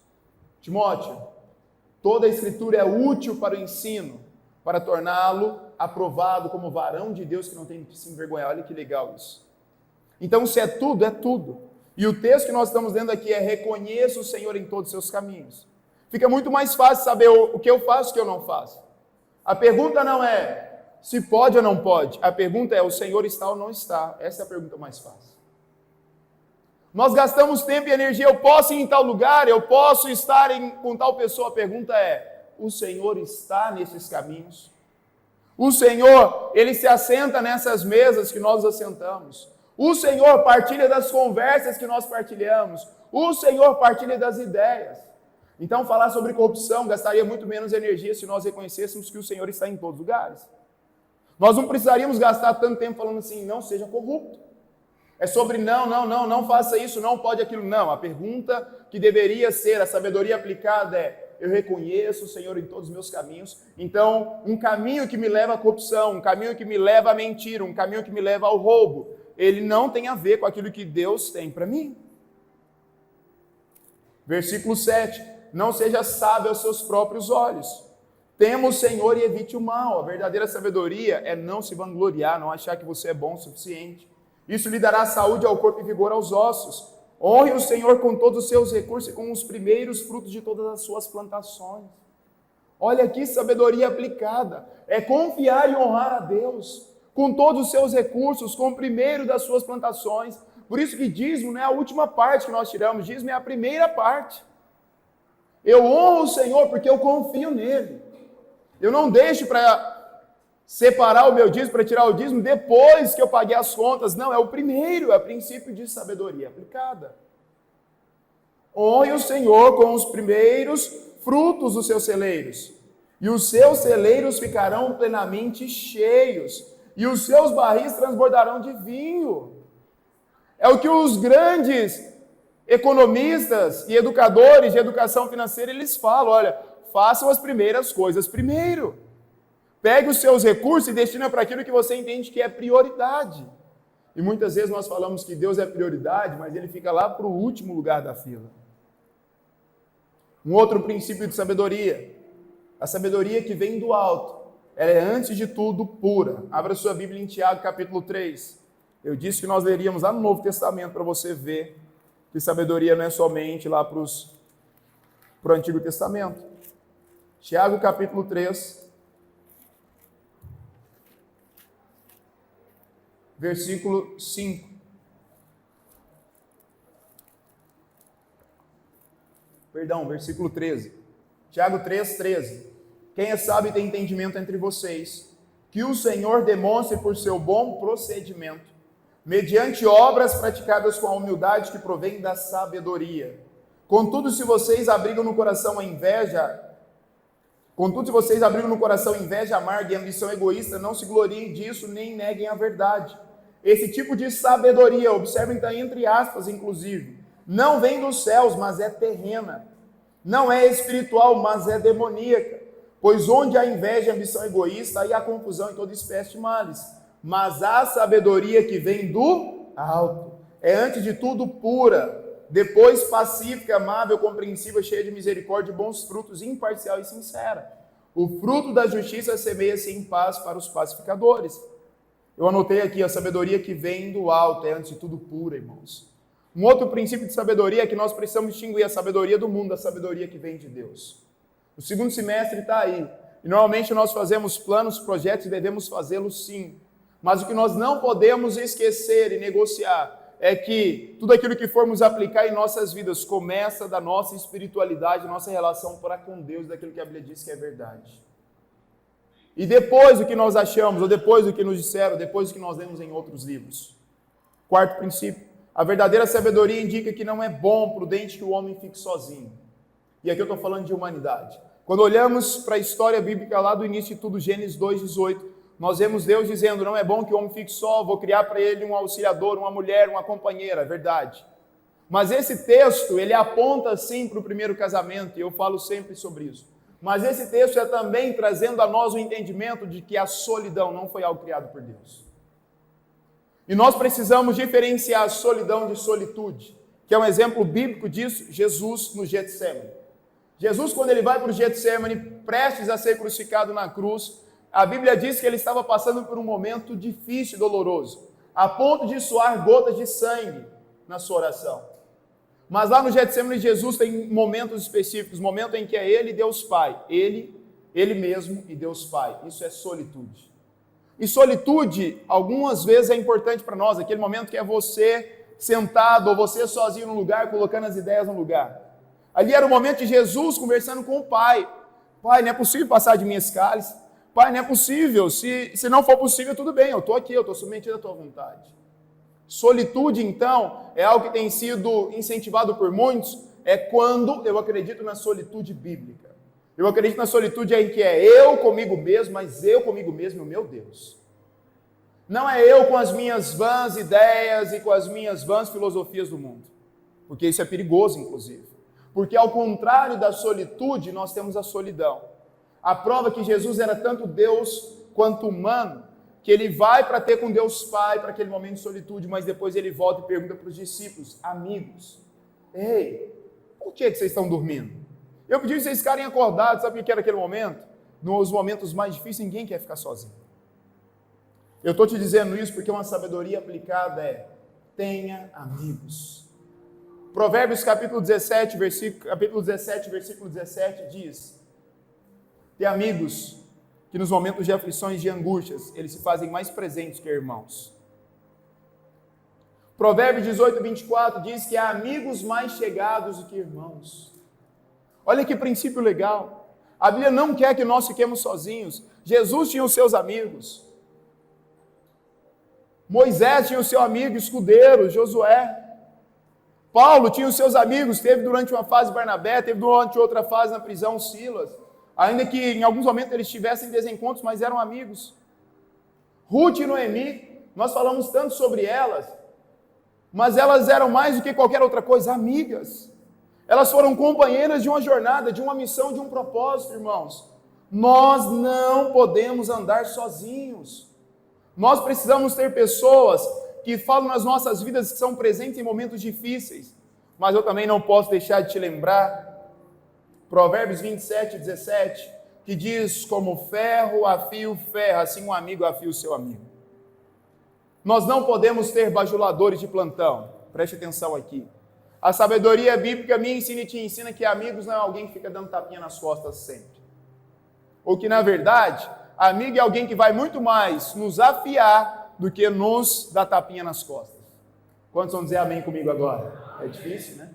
Timóteo, toda a Escritura é útil para o ensino, para torná-lo aprovado como varão de Deus que não tem que se envergonhar. Olha que legal isso. Então, se é tudo, é tudo. E o texto que nós estamos lendo aqui é: reconheça o Senhor em todos os seus caminhos. Fica muito mais fácil saber o que eu faço e o que eu não faço. A pergunta não é se pode ou não pode. A pergunta é: o Senhor está ou não está? Essa é a pergunta mais fácil. Nós gastamos tempo e energia. Eu posso ir em tal lugar? Eu posso estar com tal pessoa? A pergunta é: o Senhor está nesses caminhos? O Senhor, Ele se assenta nessas mesas que nós assentamos. O Senhor partilha das conversas que nós partilhamos. O Senhor partilha das ideias. Então, falar sobre corrupção gastaria muito menos energia se nós reconhecêssemos que o Senhor está em todos os lugares. Nós não precisaríamos gastar tanto tempo falando assim: não seja corrupto. É sobre não faça isso, não pode aquilo. Não, a pergunta que deveria ser, a sabedoria aplicada é: eu reconheço o Senhor em todos os meus caminhos. Então, um caminho que me leva à corrupção, um caminho que me leva à mentira, um caminho que me leva ao roubo, ele não tem a ver com aquilo que Deus tem para mim. Versículo 7. Não seja sábio aos seus próprios olhos. Tema o Senhor e evite o mal. A verdadeira sabedoria é não se vangloriar, não achar que você é bom o suficiente. Isso lhe dará saúde ao corpo e vigor aos ossos. Honre o Senhor com todos os seus recursos e com os primeiros frutos de todas as suas plantações. Olha aqui, sabedoria aplicada. É confiar e honrar a Deus com todos os seus recursos, com o primeiro das suas plantações. Por isso que dízimo não é a última parte que nós tiramos, dízimo é a primeira parte. Eu honro o Senhor porque eu confio nele. Eu não deixo para separar o meu dízimo, para tirar o dízimo depois que eu paguei as contas. Não, é o primeiro, é o princípio de sabedoria aplicada. Honre o Senhor com os primeiros frutos dos seus celeiros, e os seus celeiros ficarão plenamente cheios, e os seus barris transbordarão de vinho. É o que os grandes economistas e educadores de educação financeira, eles falam: olha, façam as primeiras coisas primeiro. Pegue os seus recursos e destina para aquilo que você entende que é prioridade. E muitas vezes nós falamos que Deus é prioridade, mas Ele fica lá para o último lugar da fila. Um outro princípio de sabedoria, a sabedoria que vem do alto, ela é antes de tudo pura. Abra sua Bíblia em Tiago capítulo 3. Eu disse que nós leríamos lá no Novo Testamento para você ver que sabedoria não é somente lá para o Antigo Testamento. Tiago capítulo 3, versículo 5. Perdão, versículo 13. Tiago 3, 13. Quem é sábio e tem entendimento entre vocês, que o Senhor demonstre por seu bom procedimento, mediante obras praticadas com a humildade que provém da sabedoria. Contudo, se vocês abrigam no coração a inveja, inveja amarga e ambição egoísta, não se gloriem disso, nem neguem a verdade. Esse tipo de sabedoria, observem, está entre aspas, inclusive, não vem dos céus, mas é terrena. Não é espiritual, mas é demoníaca. Pois onde há inveja e ambição egoísta, aí há confusão em toda espécie de males. Mas a sabedoria que vem do alto é antes de tudo pura, depois pacífica, amável, compreensiva, cheia de misericórdia e bons frutos, imparcial e sincera. O fruto da justiça semeia-se em paz para os pacificadores. Eu anotei aqui: a sabedoria que vem do alto é antes de tudo pura, irmãos. Um outro princípio de sabedoria é que nós precisamos distinguir a sabedoria do mundo da sabedoria que vem de Deus. O segundo semestre está aí. E normalmente nós fazemos planos, projetos e devemos fazê-los sim. Mas o que nós não podemos esquecer e negociar é que tudo aquilo que formos aplicar em nossas vidas começa da nossa espiritualidade, nossa relação para com Deus, daquilo que a Bíblia diz que é verdade. E depois do que nós achamos, ou depois do que nos disseram, depois do que nós lemos em outros livros. Quarto princípio: a verdadeira sabedoria indica que não é bom, prudente que o homem fique sozinho. E aqui eu estou falando de humanidade. Quando olhamos para a história bíblica lá do início de tudo, Gênesis 2:18, nós vemos Deus dizendo: não é bom que o homem fique só, vou criar para ele um auxiliador, uma mulher, uma companheira, é verdade. Mas esse texto, ele aponta sim para o primeiro casamento, e eu falo sempre sobre isso. Mas esse texto é também trazendo a nós o entendimento de que a solidão não foi algo criado por Deus. E nós precisamos diferenciar a solidão de solitude, que é um exemplo bíblico disso, Jesus no Getsemane. Jesus, quando ele vai para o Getsemane, prestes a ser crucificado na cruz, a Bíblia diz que ele estava passando por um momento difícil e doloroso, a ponto de suar gotas de sangue na sua oração. Mas lá no Getsemane, Jesus tem momentos específicos, momento em que é ele e Deus Pai, ele Ele mesmo e Deus Pai. Isso é solitude. E solitude, algumas vezes é importante para nós, aquele momento que é você sentado ou você sozinho no lugar, colocando as ideias no lugar. Ali era o momento de Jesus conversando com o Pai. Pai, não é possível passar de mim esse cálice. Pai, não é possível. Se não for possível, tudo bem, eu estou aqui, eu estou submetido à tua vontade. Solitude, então, é algo que tem sido incentivado por muitos, é quando eu acredito na solitude bíblica. Eu acredito na solitude em que é eu comigo mesmo, mas eu comigo mesmo e o meu Deus. Não é eu com as minhas vãs ideias e com as minhas vãs filosofias do mundo. Porque isso é perigoso, inclusive. Porque ao contrário da solitude, nós temos a solidão. A prova que Jesus era tanto Deus quanto humano, que ele vai para ter com Deus Pai, para aquele momento de solitude, mas depois ele volta e pergunta para os discípulos, amigos, ei, por que vocês estão dormindo? Eu pedi que vocês ficarem acordados, sabe o que era aquele momento? Nos momentos mais difíceis, ninguém quer ficar sozinho. Eu estou te dizendo isso porque uma sabedoria aplicada é, tenha amigos. Provérbios capítulo 17, versículo 17 diz, ter amigos que nos momentos de aflições, de angústias, eles se fazem mais presentes que irmãos. Provérbios 18, 24 diz que há amigos mais chegados do que irmãos. Olha que princípio legal. A Bíblia não quer que nós fiquemos sozinhos. Jesus tinha os seus amigos. Moisés tinha o seu amigo escudeiro, Josué. Paulo tinha os seus amigos, teve durante uma fase Barnabé, teve durante outra fase na prisão Silas. Ainda que em alguns momentos eles tivessem desencontros, mas eram amigos. Ruth e Noemi, nós falamos tanto sobre elas, mas elas eram mais do que qualquer outra coisa, amigas. Elas foram companheiras de uma jornada, de uma missão, de um propósito, irmãos. Nós não podemos andar sozinhos. Nós precisamos ter pessoas que falam nas nossas vidas, que são presentes em momentos difíceis. Mas eu também não posso deixar de te lembrar Provérbios 27, 17, que diz, como ferro afia o ferro, assim um amigo afia o seu amigo. Nós não podemos ter bajuladores de plantão, preste atenção aqui. A sabedoria bíblica me ensina e te ensina que amigos não é alguém que fica dando tapinha nas costas sempre. Ou que, na verdade, amigo é alguém que vai muito mais nos afiar do que nos dar tapinha nas costas. Quantos vão dizer amém comigo agora? É difícil, né?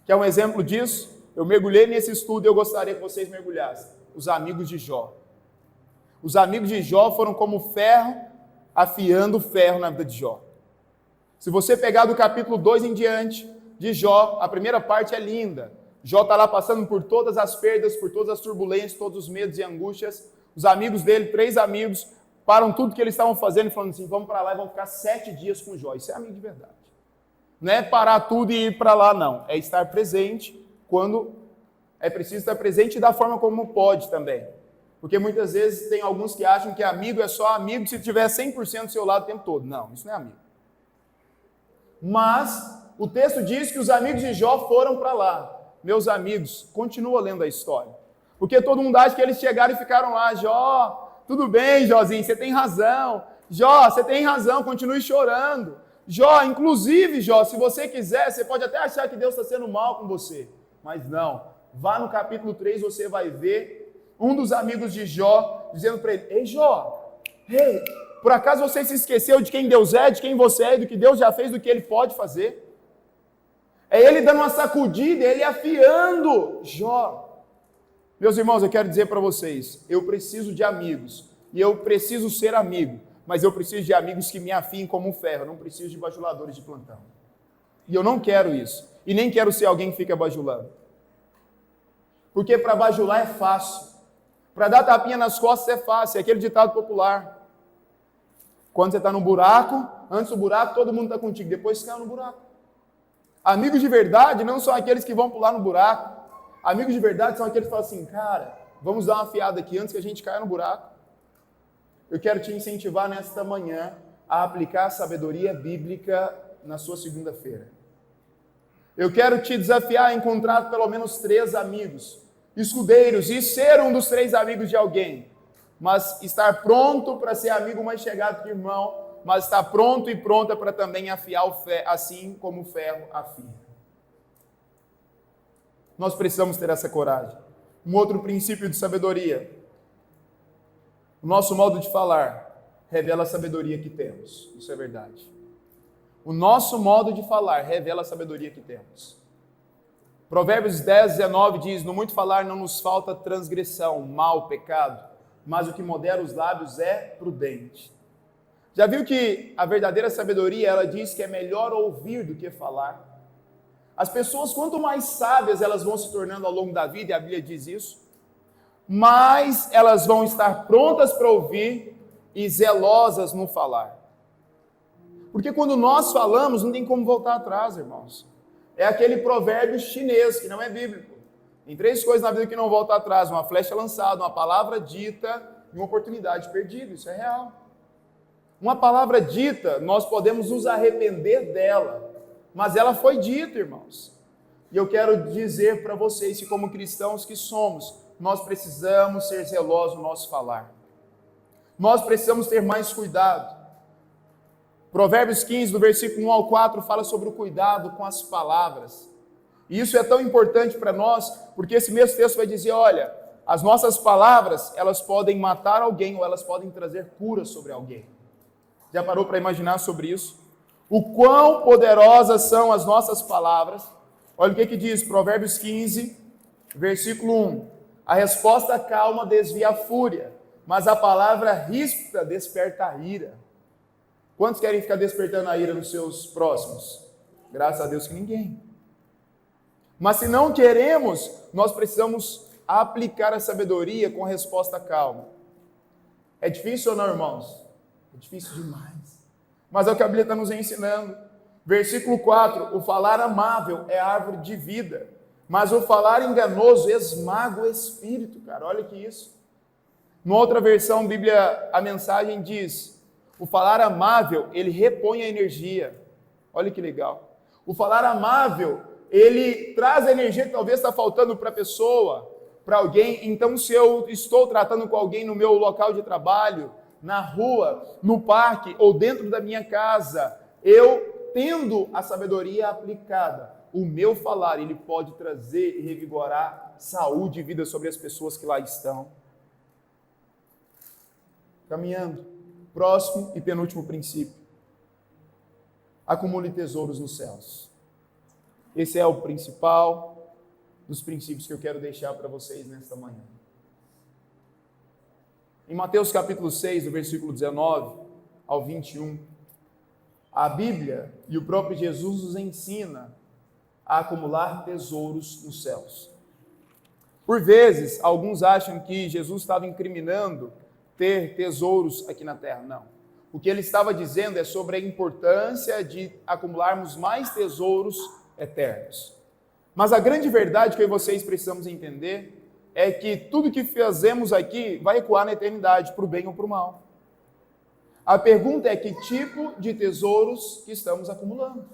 Quer um exemplo disso? Eu mergulhei nesse estudo e eu gostaria que vocês mergulhassem. Os amigos de Jó. Os amigos de Jó foram como ferro afiando ferro na vida de Jó. Se você pegar do capítulo 2 em diante de Jó, a primeira parte é linda. Jó está lá passando por todas as perdas, por todas as turbulências, todos os medos e angústias. Os amigos dele, 3 amigos, param tudo que eles estavam fazendo e falando assim, vamos para lá e vamos ficar 7 dias com Jó. Isso é amigo de verdade. Não é parar tudo e ir para lá, não. É estar presente quando é preciso estar presente da forma como pode também. Porque muitas vezes tem alguns que acham que amigo é só amigo se tiver 100% do seu lado o tempo todo. Não, isso não é amigo. Mas o texto diz que os amigos de Jó foram para lá. Meus amigos, continua lendo a história. Porque todo mundo acha que eles chegaram e ficaram lá. Jó, tudo bem, Józinho, você tem razão. Jó, você tem razão, continue chorando. Jó, inclusive, Jó, se você quiser, você pode até achar que Deus está sendo mal com você. Mas não, vá no capítulo 3, você vai ver um dos amigos de Jó dizendo para ele, ei Jó, ei, por acaso você se esqueceu de quem Deus é, de quem você é, do que Deus já fez, do que Ele pode fazer? É ele dando uma sacudida, ele afiando Jó. Meus irmãos, eu quero dizer para vocês, eu preciso de amigos, e eu preciso ser amigo, mas eu preciso de amigos que me afiem como um ferro, eu não preciso de bajuladores de plantão. E eu não quero isso. E nem quero ser alguém que fica bajulando. Porque para bajular é fácil. Para dar tapinha nas costas é fácil. É aquele ditado popular. Quando você está no buraco, antes do buraco todo mundo está contigo. Depois você cai no buraco. Amigos de verdade não são aqueles que vão pular no buraco. Amigos de verdade são aqueles que falam assim, cara, vamos dar uma afiada aqui antes que a gente caia no buraco. Eu quero te incentivar nesta manhã a aplicar a sabedoria bíblica na sua segunda-feira. Eu quero te desafiar a encontrar pelo menos 3 amigos, escudeiros, e ser um dos 3 amigos de alguém, mas estar pronto para ser amigo mais chegado que irmão, mas estar pronto e pronta para também afiar o ferro, assim como o ferro afia. Nós precisamos ter essa coragem. Um outro princípio de sabedoria. O nosso modo de falar revela a sabedoria que temos. Isso é verdade. O nosso modo de falar revela a sabedoria que temos. Provérbios 10, 19 diz: no muito falar não nos falta transgressão, mal, pecado, mas o que modera os lábios é prudente. Já viu que a verdadeira sabedoria, ela diz que é melhor ouvir do que falar? As pessoas, quanto mais sábias elas vão se tornando ao longo da vida, e a Bíblia diz isso, mais elas vão estar prontas para ouvir e zelosas no falar. Porque quando nós falamos, não tem como voltar atrás, irmãos. É aquele provérbio chinês, que não é bíblico. Tem 3 coisas na vida que não voltam atrás: uma flecha lançada, uma palavra dita e uma oportunidade perdida. Isso é real. Uma palavra dita, nós podemos nos arrepender dela, mas ela foi dita, irmãos. E eu quero dizer para vocês que, como cristãos que somos, nós precisamos ser zelosos no nosso falar. Nós precisamos ter mais cuidado. Provérbios 15, do versículo 1 ao 4, fala sobre o cuidado com as palavras. E isso é tão importante para nós, porque esse mesmo texto vai dizer, olha, as nossas palavras, elas podem matar alguém ou elas podem trazer cura sobre alguém. Já parou para imaginar sobre isso? O quão poderosas são as nossas palavras. Olha o que diz Provérbios 15, versículo 1. A resposta calma desvia a fúria, mas a palavra ríspida desperta a ira. Quantos querem ficar despertando a ira nos seus próximos? Graças a Deus que ninguém. Mas se não queremos, nós precisamos aplicar a sabedoria com resposta calma. É difícil ou não, irmãos? É difícil demais. Mas é o que a Bíblia está nos ensinando. Versículo 4, o falar amável é árvore de vida, mas o falar enganoso esmaga o espírito, cara, olha que isso. Numa outra versão, a mensagem diz, o falar amável, ele repõe a energia. Olha que legal. O falar amável, ele traz a energia que talvez está faltando para a pessoa, para alguém. Então, se eu estou tratando com alguém no meu local de trabalho, na rua, no parque ou dentro da minha casa, eu tendo a sabedoria aplicada, o meu falar, ele pode trazer e revigorar saúde e vida sobre as pessoas que lá estão. Caminhando. Próximo e penúltimo princípio. Acumule tesouros nos céus. Esse é o principal dos princípios que eu quero deixar para vocês nesta manhã. Em Mateus capítulo 6, do versículo 19 ao 21, a Bíblia e o próprio Jesus nos ensina a acumular tesouros nos céus. Por vezes, alguns acham que Jesus estava incriminando ter tesouros aqui na terra. Não. O que ele estava dizendo é sobre a importância de acumularmos mais tesouros eternos. Mas a grande verdade que eu e vocês precisamos entender é que tudo que fazemos aqui vai ecoar na eternidade, para o bem ou para o mal. A pergunta é que tipo de tesouros que estamos acumulando.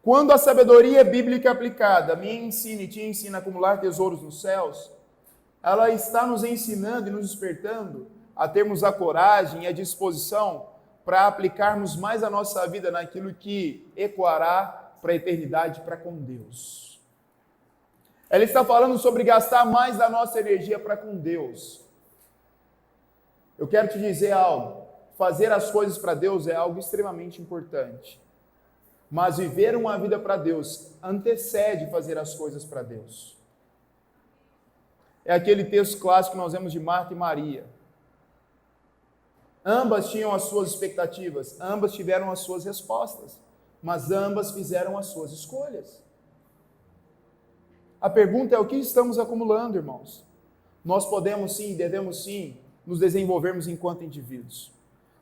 Quando a sabedoria bíblica aplicada me ensina e te ensina a acumular tesouros nos céus, ela está nos ensinando e nos despertando a termos a coragem e a disposição para aplicarmos mais a nossa vida naquilo que ecoará para a eternidade, para com Deus. Ela está falando sobre gastar mais da nossa energia para com Deus. Eu quero te dizer algo. Fazer as coisas para Deus é algo extremamente importante. Mas viver uma vida para Deus antecede fazer as coisas para Deus. É aquele texto clássico que nós vemos de Marta e Maria. Ambas tinham as suas expectativas, ambas tiveram as suas respostas, mas ambas fizeram as suas escolhas. A pergunta é: o que estamos acumulando, irmãos? Nós podemos sim, devemos sim, nos desenvolvermos enquanto indivíduos.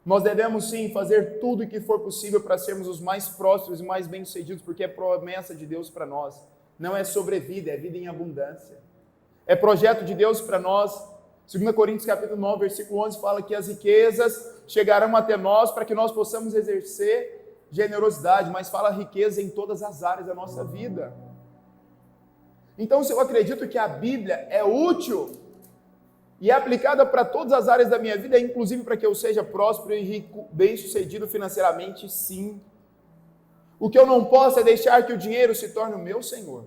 Nós devemos sim fazer tudo o que for possível para sermos os mais prósperos e mais bem-sucedidos, porque é promessa de Deus para nós. Não é sobrevida, é vida em abundância. É projeto de Deus para nós. 2 Coríntios capítulo 9, versículo 11 fala que as riquezas chegarão até nós para que nós possamos exercer generosidade, mas fala riqueza em todas as áreas da nossa vida. Então, se eu acredito que a Bíblia é útil e é aplicada para todas as áreas da minha vida, inclusive para que eu seja próspero e rico, bem-sucedido financeiramente, sim. O que eu não posso é deixar que o dinheiro se torne o meu senhor.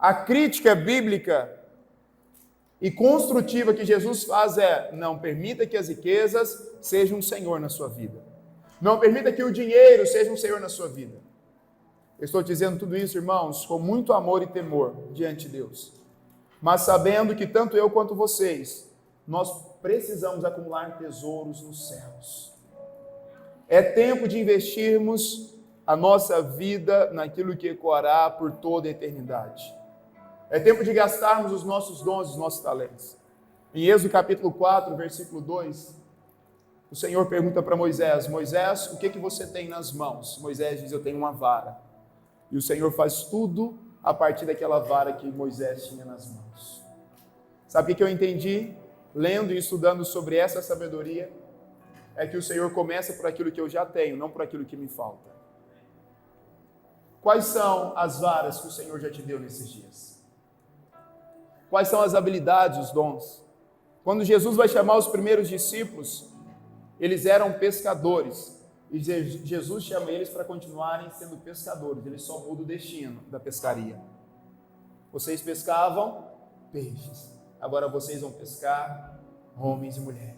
A crítica bíblica e construtiva que Jesus faz é: não permita que as riquezas sejam um senhor na sua vida. Não permita que o dinheiro seja um senhor na sua vida. Eu estou dizendo tudo isso, irmãos, com muito amor e temor diante de Deus. Mas sabendo que tanto eu quanto vocês, nós precisamos acumular tesouros nos céus. É tempo de investirmos a nossa vida naquilo que ecoará por toda a eternidade. É tempo de gastarmos os nossos dons, os nossos talentos. Em Êxodo capítulo 4, versículo 2, o Senhor pergunta para Moisés: Moisés, o que você tem nas mãos? Moisés diz: eu tenho uma vara. E o Senhor faz tudo a partir daquela vara que Moisés tinha nas mãos. Sabe o que eu entendi, lendo e estudando sobre essa sabedoria? É que o Senhor começa por aquilo que eu já tenho, não por aquilo que me falta. Quais são as varas que o Senhor já te deu nesses dias? Quais são as habilidades, os dons? Quando Jesus vai chamar os primeiros discípulos, eles eram pescadores. E Jesus chama eles para continuarem sendo pescadores. Ele só muda o destino da pescaria. Vocês pescavam peixes. Agora vocês vão pescar homens e mulheres.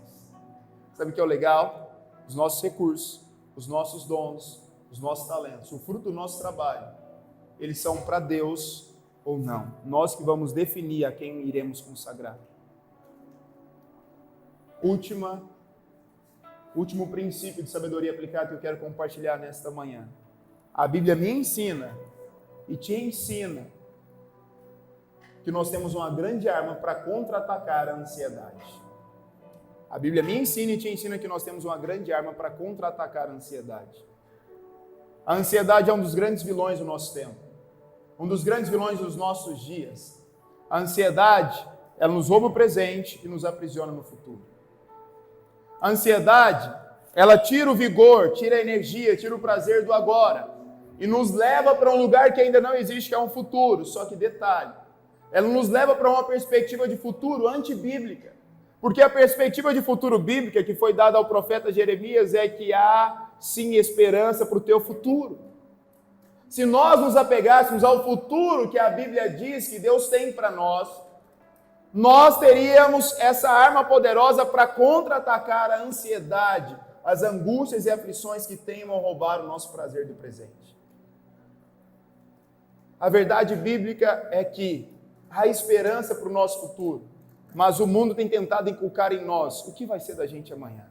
Sabe o que é o legal? Os nossos recursos, os nossos dons, os nossos talentos, o fruto do nosso trabalho, eles são para Deus ou não. Nós que vamos definir a quem iremos consagrar. Último princípio de sabedoria aplicada que eu quero compartilhar nesta manhã. A Bíblia me ensina e te ensina que nós temos uma grande arma para contra-atacar a ansiedade. A Bíblia me ensina e te ensina que nós temos uma grande arma para contra-atacar a ansiedade. A ansiedade é um dos grandes vilões do nosso tempo. Um dos grandes vilões dos nossos dias. A ansiedade, ela nos rouba o presente e nos aprisiona no futuro. A ansiedade, ela tira o vigor, tira a energia, tira o prazer do agora e nos leva para um lugar que ainda não existe, que é um futuro. Só que detalhe, ela nos leva para uma perspectiva de futuro antibíblica. Porque a perspectiva de futuro bíblica que foi dada ao profeta Jeremias é que há sim esperança para o teu futuro. Se nós nos apegássemos ao futuro que a Bíblia diz que Deus tem para nós teríamos essa arma poderosa para contra-atacar a ansiedade, as angústias e aflições que teimam roubar o nosso prazer do presente. A verdade bíblica é que há esperança para o nosso futuro, mas o mundo tem tentado inculcar em nós o que vai ser da gente amanhã.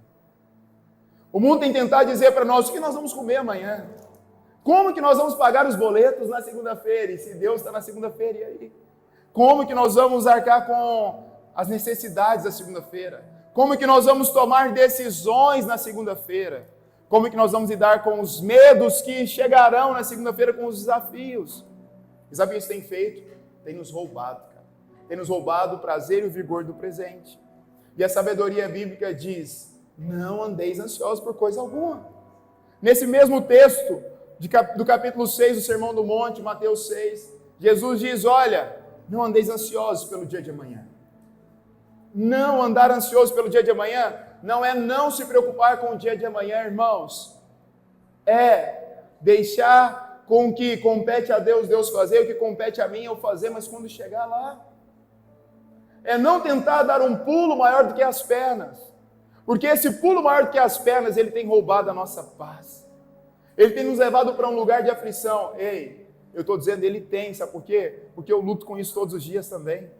O mundo tem tentado dizer para nós o que nós vamos comer amanhã. Como que nós vamos pagar os boletos na segunda-feira? E se Deus está na segunda-feira, e aí? Como que nós vamos arcar com as necessidades da segunda-feira? Como que nós vamos tomar decisões na segunda-feira? Como que nós vamos lidar com os medos que chegarão na segunda-feira, com os desafios? E sabe o que isso tem feito? Tem nos roubado, cara. Tem nos roubado o prazer e o vigor do presente. E a sabedoria bíblica diz: não andeis ansiosos por coisa alguma. Nesse mesmo texto do capítulo 6 do Sermão do Monte, Mateus 6, Jesus diz: olha, não andeis ansiosos pelo dia de amanhã. Não andar ansioso pelo dia de amanhã não é não se preocupar com o dia de amanhã, irmãos. É deixar com o que compete a Deus, Deus fazer, o que compete a mim, eu fazer, mas quando chegar lá. É não tentar dar um pulo maior do que as pernas. Porque esse pulo maior do que as pernas, ele tem roubado a nossa paz. Ele tem nos levado para um lugar de aflição. Ei, eu estou dizendo, ele tem, sabe por quê? Porque eu luto com isso todos os dias também.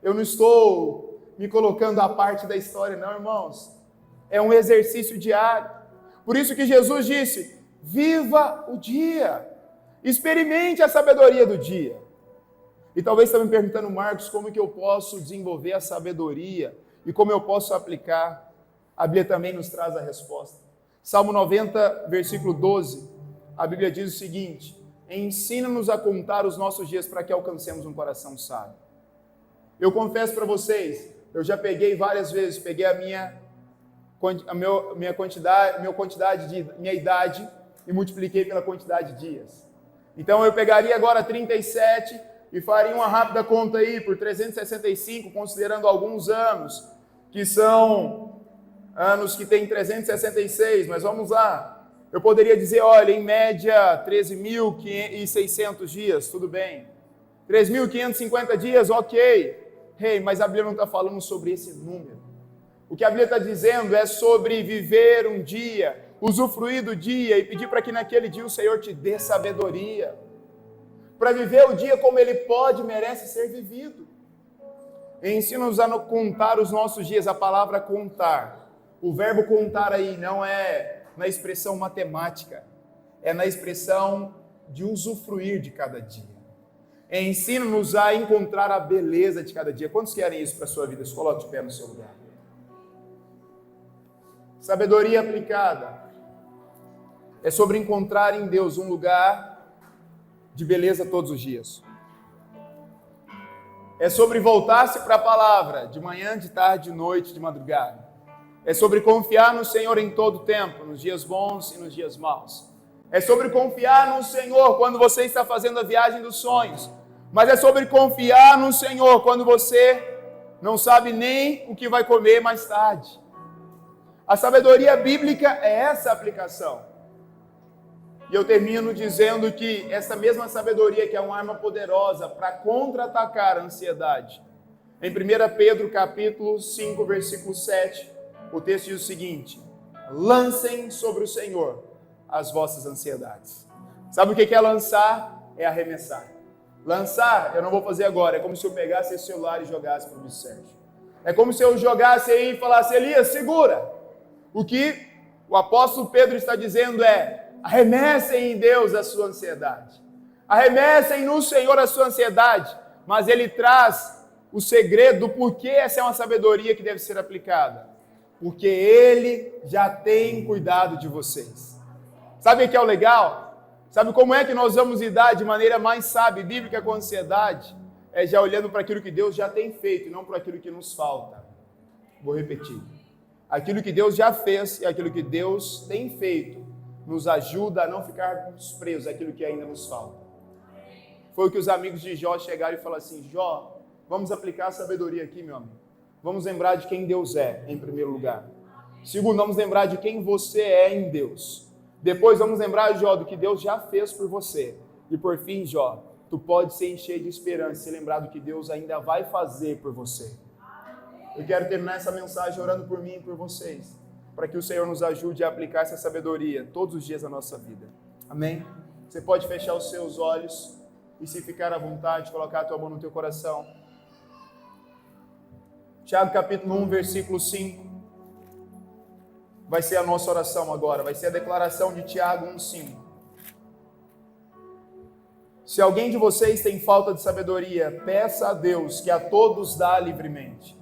Eu não estou me colocando à parte da história, não, irmãos. É um exercício diário. Por isso que Jesus disse: viva o dia. Experimente a sabedoria do dia. E talvez você está me perguntando, Marcos, como que eu posso desenvolver a sabedoria e como eu posso aplicar? A Bíblia também nos traz a resposta. Salmo 90, versículo 12, a Bíblia diz o seguinte: ensina-nos a contar os nossos dias para que alcancemos um coração sábio. Eu confesso para vocês, eu já peguei várias vezes, peguei minha idade e multipliquei pela quantidade de dias. Então eu pegaria agora 37 e faria uma rápida conta aí por 365, considerando alguns anos, que são anos que tem 366, mas vamos lá. Eu poderia dizer, olha, em média 13.600 dias, tudo bem. 3.550 dias, ok. Mas a Bíblia não está falando sobre esse número. O que a Bíblia está dizendo é sobre viver um dia, usufruir do dia e pedir para que naquele dia o Senhor te dê sabedoria. Para viver o dia como ele pode e merece ser vivido. Ensina-nos a contar os nossos dias, a palavra contar. O verbo contar aí não é na expressão matemática, é na expressão de usufruir de cada dia. Ensina-nos a encontrar a beleza de cada dia. Quantos querem isso para a sua vida? Se coloque de pé no seu lugar. Sabedoria aplicada é sobre encontrar em Deus um lugar de beleza todos os dias. É sobre voltar-se para a palavra, de manhã, de tarde, de noite, de madrugada. É sobre confiar no Senhor em todo tempo, nos dias bons e nos dias maus. É sobre confiar no Senhor quando você está fazendo a viagem dos sonhos. Mas é sobre confiar no Senhor quando você não sabe nem o que vai comer mais tarde. A sabedoria bíblica é essa aplicação. E eu termino dizendo que essa mesma sabedoria que é uma arma poderosa para contra-atacar a ansiedade. Em 1 Pedro capítulo 5, versículo 7, o texto diz o seguinte: lancem sobre o Senhor as vossas ansiedades. Sabe o que é lançar? É arremessar. Lançar, eu não vou fazer agora, é como se eu pegasse esse celular e jogasse para o Luiz Sérgio. É como se eu jogasse aí e falasse: Elias, segura. O que o apóstolo Pedro está dizendo é: arremessem em Deus a sua ansiedade. Arremessem no Senhor a sua ansiedade. Mas ele traz o segredo do porquê essa é uma sabedoria que deve ser aplicada. Porque ele já tem cuidado de vocês. Sabe o que é o legal? Sabe como é que nós vamos lidar de maneira mais sábia e bíblica com a ansiedade? É já olhando para aquilo que Deus já tem feito e não para aquilo que nos falta. Vou repetir. Aquilo que Deus já fez e aquilo que Deus tem feito nos ajuda a não ficarmos presos àquilo que ainda nos falta. Foi o que os amigos de Jó chegaram e falaram assim: Jó, vamos aplicar a sabedoria aqui, meu amigo. Vamos lembrar de quem Deus é, em primeiro lugar. Segundo, vamos lembrar de quem você é em Deus. Depois vamos lembrar, Jó, do que Deus já fez por você. E por fim, Jó, tu pode se encher de esperança e lembrar do que Deus ainda vai fazer por você. Eu quero terminar essa mensagem orando por mim e por vocês, para que o Senhor nos ajude a aplicar essa sabedoria todos os dias da nossa vida. Amém? Você pode fechar os seus olhos e, se ficar à vontade, colocar a tua mão no teu coração. Tiago capítulo 1, versículo 5. Vai ser a nossa oração agora, vai ser a declaração de Tiago 1,5. Se alguém de vocês tem falta de sabedoria, peça a Deus, que a todos dá livremente.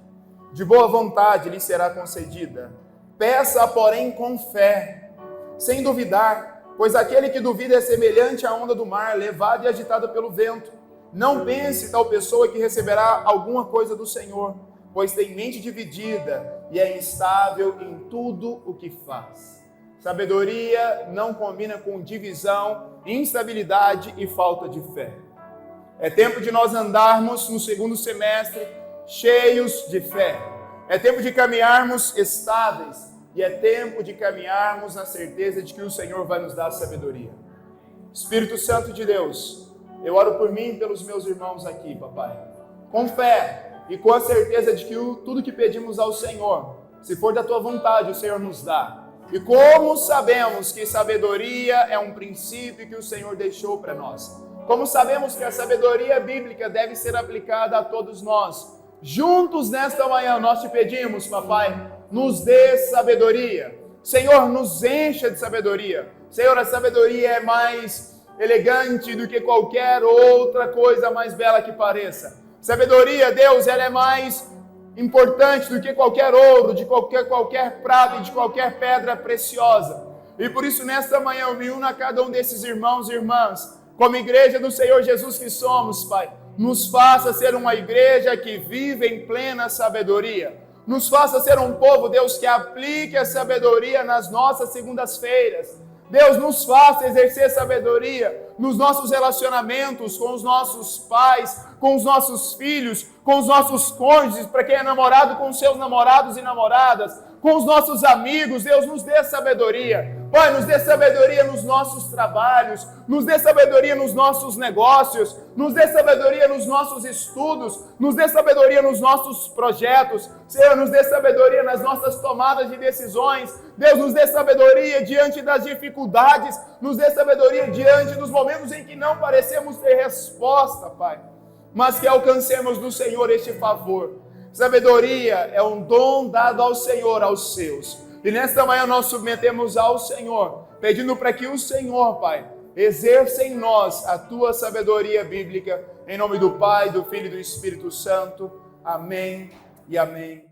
De boa vontade lhe será concedida. Peça, porém, com fé, sem duvidar, pois aquele que duvida é semelhante à onda do mar, levada e agitada pelo vento. Não pense tal pessoa que receberá alguma coisa do Senhor, pois tem mente dividida e é instável em tudo o que faz. Sabedoria não combina com divisão, instabilidade e falta de fé. É tempo de nós andarmos no segundo semestre cheios de fé. É tempo de caminharmos estáveis e é tempo de caminharmos na certeza de que o Senhor vai nos dar sabedoria. Espírito Santo de Deus, eu oro por mim e pelos meus irmãos aqui, papai, com fé e com a certeza de que tudo que pedimos ao Senhor, se for da tua vontade, o Senhor nos dá. E como sabemos que sabedoria é um princípio que o Senhor deixou para nós, como sabemos que a sabedoria bíblica deve ser aplicada a todos nós, juntos nesta manhã nós te pedimos, papai, nos dê sabedoria. Senhor, nos encha de sabedoria. Senhor, a sabedoria é mais elegante do que qualquer outra coisa mais bela que pareça. Sabedoria, Deus, ela é mais importante do que qualquer ouro, de qualquer prata e de qualquer pedra preciosa. E por isso, nesta manhã, eu me uno a cada um desses irmãos e irmãs, como igreja do Senhor Jesus que somos, Pai. Nos faça ser uma igreja que vive em plena sabedoria. Nos faça ser um povo, Deus, que aplique a sabedoria nas nossas segundas-feiras. Deus, nos faça exercer sabedoria nos nossos relacionamentos com os nossos pais, com os nossos filhos, com os nossos cônjuges, para quem é namorado, com seus namorados e namoradas, com os nossos amigos. Deus, nos dê sabedoria Pai, nos dê sabedoria nos nossos trabalhos, nos dê sabedoria nos nossos negócios, nos dê sabedoria nos nossos estudos, nos dê sabedoria nos nossos projetos. Senhor, nos dê sabedoria nas nossas tomadas de decisões. Deus, nos dê sabedoria diante das dificuldades, nos dê sabedoria diante dos momentos em que não parecemos ter resposta, Pai, mas que alcancemos do Senhor este favor. Sabedoria é um dom dado ao Senhor, aos seus. E nesta manhã nós submetemos ao Senhor, pedindo para que o Senhor, Pai, exerça em nós a tua sabedoria bíblica, em nome do Pai, do Filho e do Espírito Santo. Amém e amém.